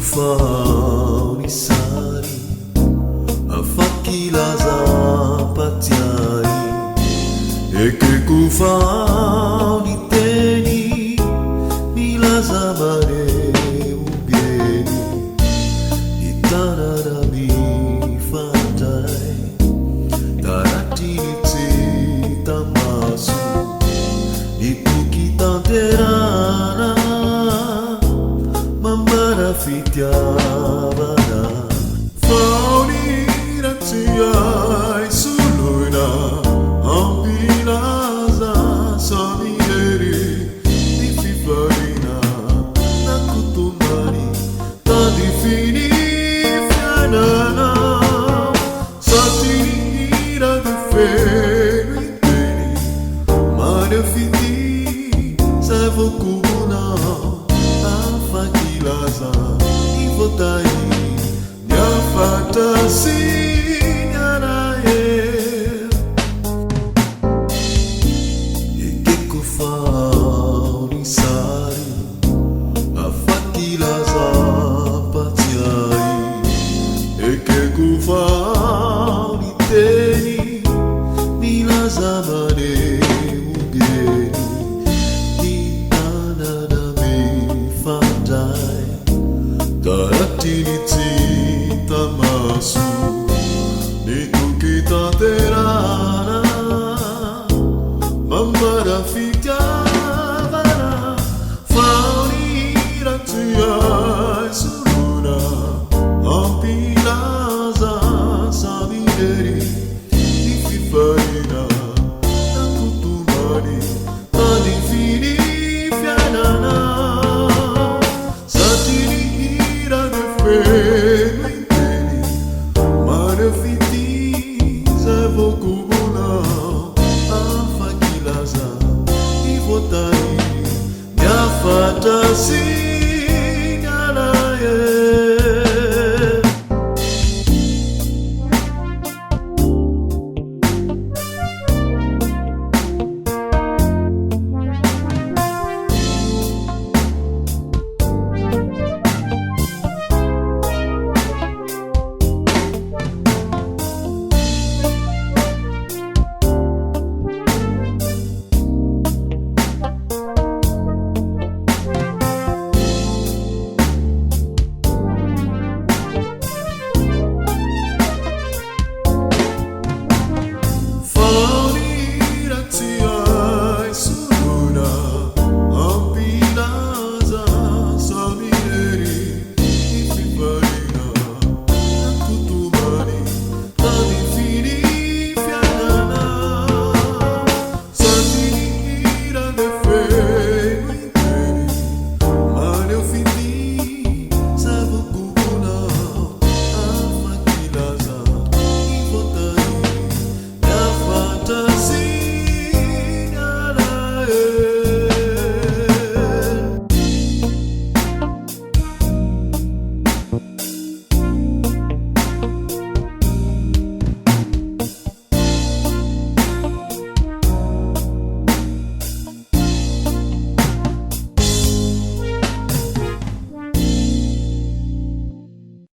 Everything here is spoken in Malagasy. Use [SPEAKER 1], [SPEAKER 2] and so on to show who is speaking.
[SPEAKER 1] Fauni sari afakilaza patiai ekeku fauni teni milaza mare ubieni itanara mi fatai taratiti tamasu itukitanterana mamara fitiavana fauni ratiai suluina ambilaza samineri dififarina nakutumari tadifini fianana satirira de feriteni manefiti savokuna afakilaza ivotai nyafantasi nyanaye ekekufauni sari afakilaza patiai ekekufauni teni milaza mane ugeni itanana mi fatai taratiniti tamasu nitukitaterana mamara fitiavana fauni ratiai suruna ampilaza samineri dififarina nakutumani adifini fianana satirira de feriteni manefiti zavokubuna afakilaza ivotai nyafantasi